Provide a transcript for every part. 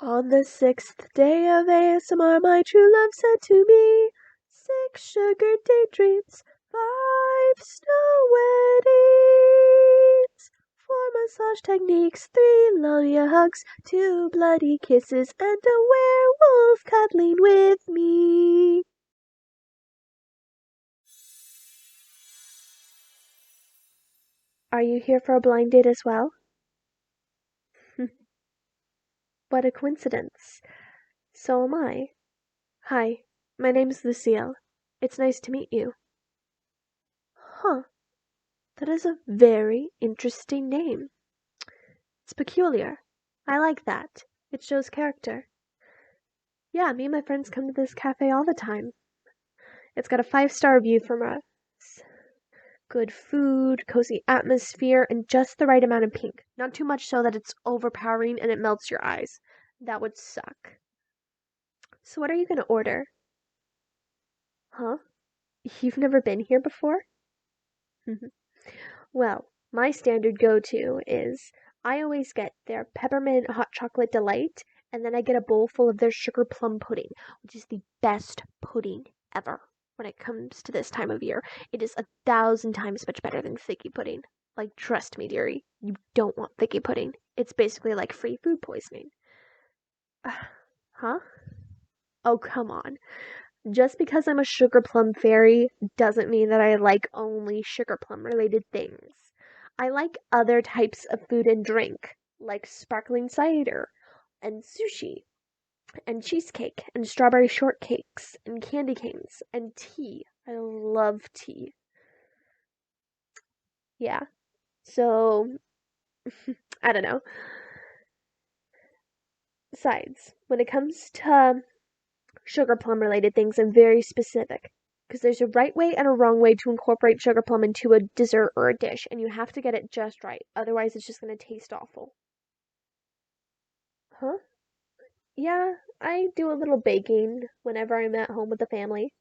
On the 6th day of ASMR, my true love said to me, 6 sugar daydreams, 5 snow weddings, 4 massage techniques, 3 love hugs, 2 bloody kisses, and a werewolf cuddling with me. Are you here for a blind date as well? What a coincidence. So am I. Hi, my name's Lucille. It's nice to meet you. Huh, that is a very interesting name. It's peculiar. I like that. It shows character. Yeah, me and my friends come to this cafe all the time. It's got a 5-star view from us. Good food, cozy atmosphere, and just the right amount of pink. Not too much so that it's overpowering and it melts your eyes. That would suck. So what are you gonna order? Huh? You've never been here before? Well, my standard go-to is I always get their peppermint hot chocolate delight, and then I get a bowl full of their sugar plum pudding, which is the best pudding ever when it comes to this time of year. It is 1,000 times much better than figgy pudding. Like, trust me, dearie, you don't want figgy pudding. It's basically like free food poisoning. Huh? Oh, come on. Just because I'm a sugar plum fairy doesn't mean that I like only sugar plum related things. I like other types of food and drink, like sparkling cider, and sushi, and cheesecake, and strawberry shortcakes, and candy canes, and tea. I love tea. Yeah. So, I don't know. Besides, when it comes to sugar plum related things, I'm very specific. Because there's a right way and a wrong way to incorporate sugar plum into a dessert or a dish, and you have to get it just right. Otherwise, it's just going to taste awful. Huh? Yeah, I do a little baking whenever I'm at home with the family.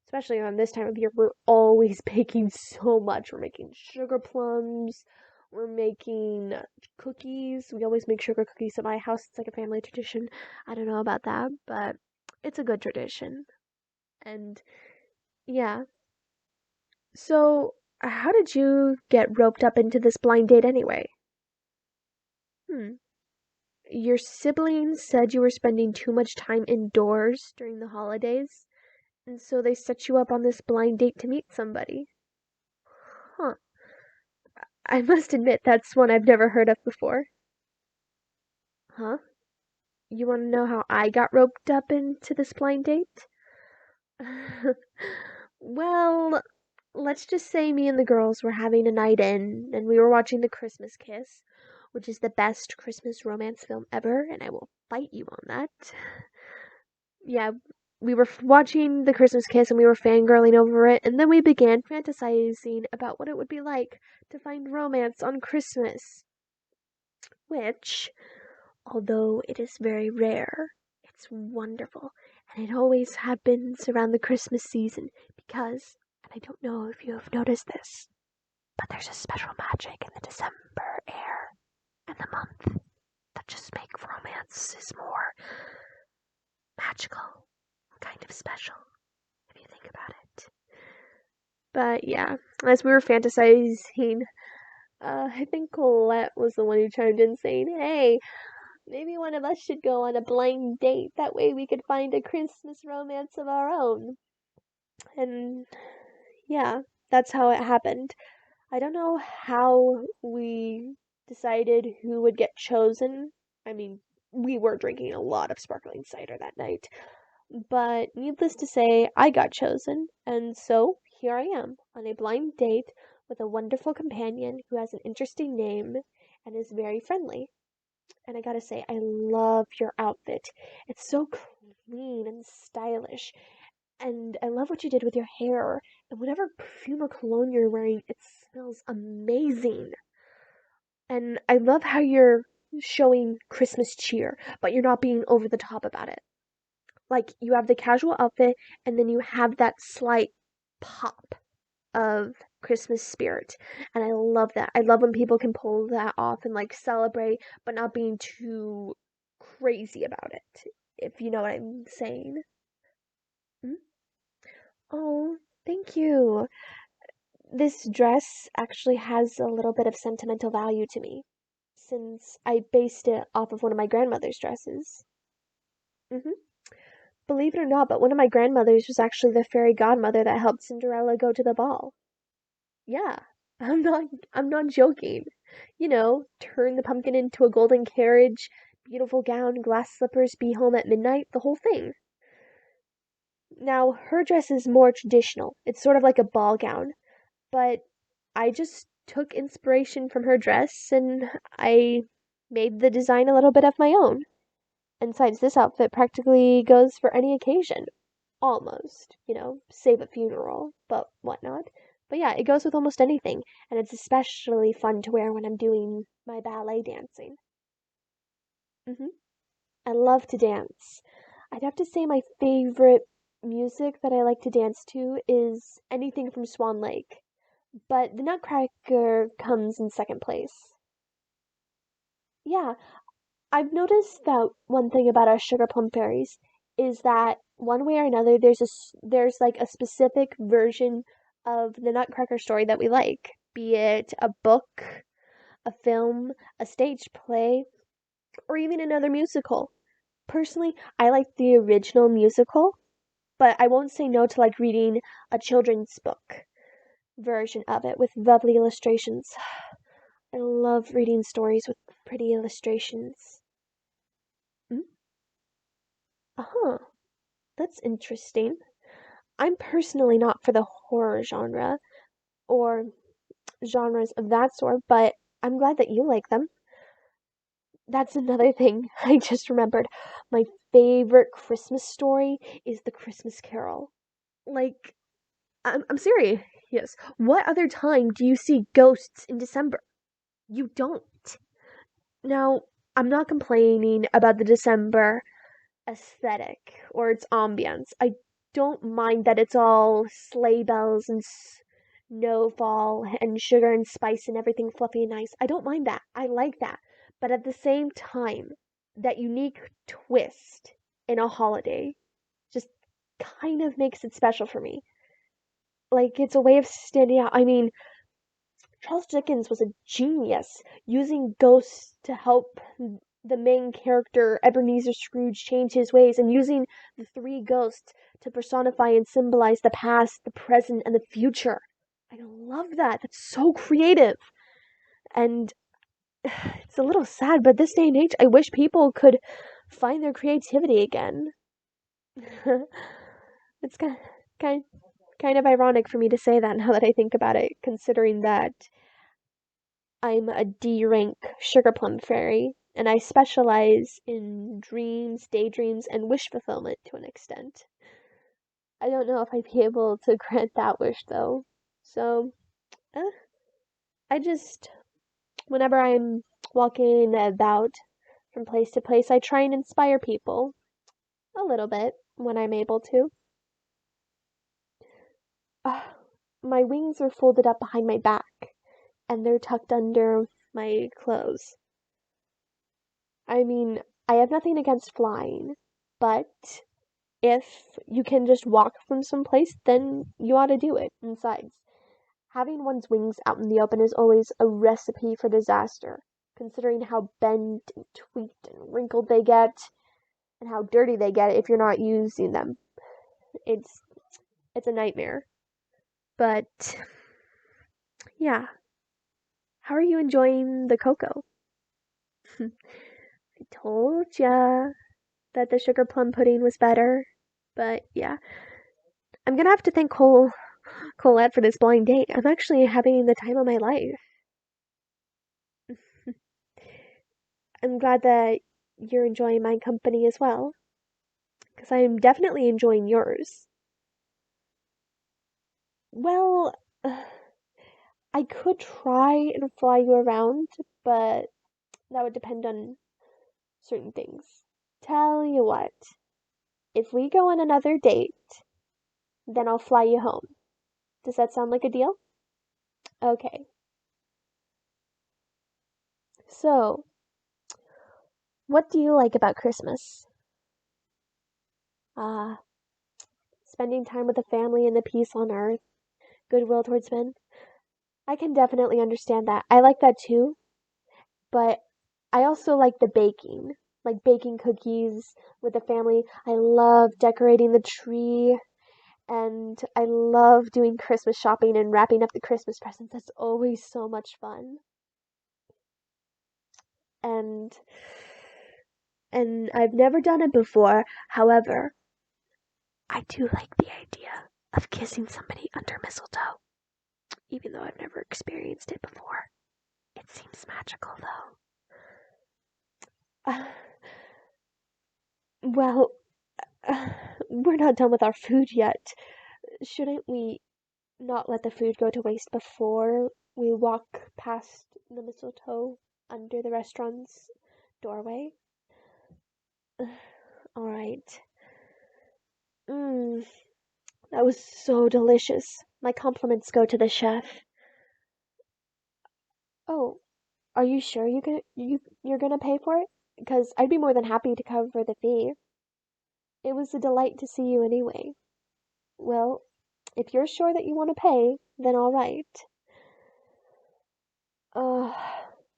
Especially around this time of year, we're always baking so much. We're making sugar plums, we're making cookies. We always make sugar cookies at my house. It's like a family tradition. I don't know about that, but it's a good tradition. And yeah. So, how did you get roped up into this blind date anyway? Hmm. Your siblings said you were spending too much time indoors during the holidays, and so they set you up on this blind date to meet somebody. Huh. I must admit that's one I've never heard of before. Huh? You want to know how I got roped up into this blind date? Well, let's just say me and the girls were having a night in, and we were watching The Christmas Kiss, which is the best Christmas romance film ever, and I will fight you on that. Yeah, we were watching The Christmas Kiss and we were fangirling over it, and then we began fantasizing about what it would be like to find romance on Christmas, which, although it is very rare, it's wonderful, and it always happens around the Christmas season because, and I don't know if you have noticed this, but there's a special magic in the December air and the month that just make romances more magical, kind of special, if you think about it. But yeah, as we were fantasizing, I think Colette was the one who chimed in saying, "Hey, maybe one of us should go on a blind date. That way we could find a Christmas romance of our own." And yeah, that's how it happened. I don't know how we decided who would get chosen. I mean, we were drinking a lot of sparkling cider that night. But needless to say, I got chosen, and so here I am on a blind date with a wonderful companion who has an interesting name and is very friendly. And I gotta say, I love your outfit. It's so clean and stylish. And I love what you did with your hair. And whatever perfume or cologne you're wearing, it smells amazing. And I love how you're showing Christmas cheer, but you're not being over the top about it. Like, you have the casual outfit, and then you have that slight pop of Christmas spirit. And I love that. I love when people can pull that off and like celebrate, but not being too crazy about it, if you know what I'm saying. Mm? Oh, thank you. This dress actually has a little bit of sentimental value to me, since I based it off of one of my grandmother's dresses. Hmm. Believe it or not, but one of my grandmothers was actually the fairy godmother that helped Cinderella go to the ball. Yeah, I'm not I'm not joking. Turn the pumpkin into a golden carriage, beautiful gown, glass slippers, be home at midnight, the whole thing. Now, her dress is more traditional. It's sort of like a ball gown, but I just took inspiration from her dress and I made the design a little bit of my own. And besides, this outfit practically goes for any occasion. Almost, save a funeral, but whatnot. But yeah, it goes with almost anything, and it's especially fun to wear when I'm doing my ballet dancing. hmm I love to dance. I'd have to say my favorite music that I like to dance to is anything from Swan Lake, but the Nutcracker comes in second place. Yeah, I've noticed that one thing about our Sugar Plum Fairies is that one way or another there's like a specific version of the Nutcracker story that we like, be it a book, a film, a stage play, or even another musical. Personally, I like the original musical, but I won't say no to like reading a children's book version of it with lovely illustrations. I love reading stories with pretty illustrations. Mm? Uh-huh. That's interesting. I'm personally not for the horror genre or genres of that sort, but I'm glad that you like them. That's another thing I just remembered. My favorite Christmas story is The Christmas Carol. Like, I'm serious. Yes. What other time do you see ghosts in December? You don't. Now, I'm not complaining about the December aesthetic or its ambience. I don't mind that it's all sleigh bells and snowfall and sugar and spice and everything fluffy and nice. I don't mind that. I like that. But at the same time, that unique twist in a holiday just kind of makes it special for me. Like it's a way of standing out. I mean, Charles Dickens was a genius using ghosts to help the main character, Ebenezer Scrooge, change his ways and using the three ghosts to personify and symbolize the past, the present, and the future. I love that. That's so creative. And it's a little sad, but this day and age, I wish people could find their creativity again. It's kind, kind of ironic for me to say that now that I think about it, considering that I'm a D rank Sugar Plum Fairy, and I specialize in dreams, daydreams, and wish fulfillment to an extent. I don't know if I'd be able to grant that wish though. So, eh, I just, whenever I'm walking about from place to place, I try and inspire people a little bit when I'm able to. Uh, my wings are folded up behind my back, and they're tucked under my clothes. I mean, I have nothing against flying, but if you can just walk from someplace, then you ought to do it. And besides, having one's wings out in the open is always a recipe for disaster, considering how bent and tweaked and wrinkled they get, and how dirty they get if you're not using them. It's it's a nightmare. But yeah, how are you enjoying the cocoa? I told ya that the sugar plum pudding was better. But yeah, I'm gonna have to thank Colette for this blind date. I'm actually having the time of my life. I'm glad that you're enjoying my company as well, because I'm definitely enjoying yours. Well, I could try and fly you around, but that would depend on certain things. Tell you what, if we go on another date, then I'll fly you home. Does that sound like a deal? Okay. So, What do you like about Christmas? Ah, spending time with the family and the peace on earth, goodwill towards men. I can definitely understand that. I like that too, but I also like the baking, like baking cookies with the family. I love decorating the tree, and I love doing Christmas shopping and wrapping up the Christmas presents. That's always so much fun. And I've never done it before. However, I do like the idea of kissing somebody under mistletoe, even though I've never experienced it before. It seems magical though. Well, we're not done with our food yet. Shouldn't we not let the food go to waste before we walk past the mistletoe under the restaurant's doorway? All right. Mmm, that was so delicious. My compliments go to the chef. Oh, are you sure you're gonna pay for it? Because I'd be more than happy to cover the fee. It was a delight to see you anyway. Well, if you're sure that you want to pay, then all right. Uh,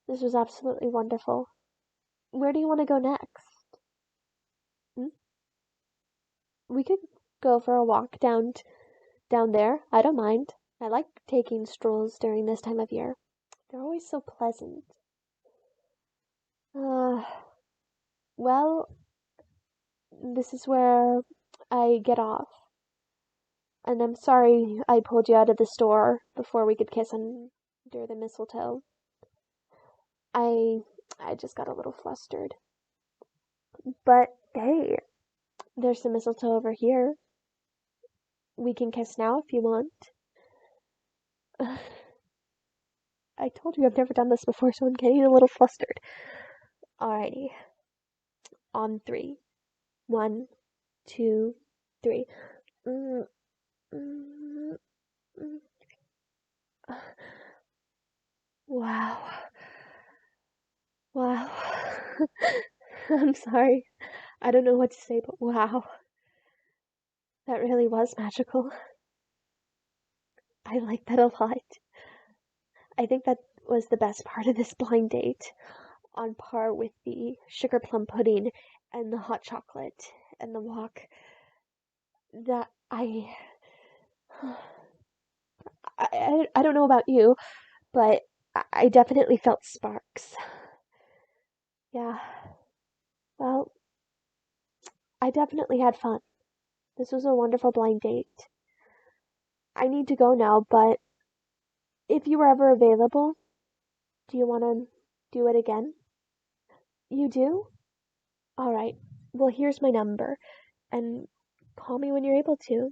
this was absolutely wonderful. Where do you want to go next? Hmm? We could go for a walk down there. I don't mind. I like taking strolls during this time of year. They're always so pleasant. Uh, well, this is where I get off. And I'm sorry I pulled you out of the store before we could kiss under the mistletoe. I I just got a little flustered. But hey, there's some mistletoe over here. We can kiss now if you want. I told you I've never done this before, so I'm getting a little flustered. Alrighty. On three. One, two, three. Mm, mm, mm. Wow. Wow. I'm sorry. I don't know what to say, but wow. That really was magical. I like that a lot. I think that was the best part of this blind date, on par with the sugar plum pudding and the hot chocolate and the walk. That I don't know about you, but I definitely felt sparks. Yeah, well, I definitely had fun. This was a wonderful blind date. I need to go now, but if you were ever available, do you want to do it again? You do? All right. Well, here's my number, and call me when you're able to.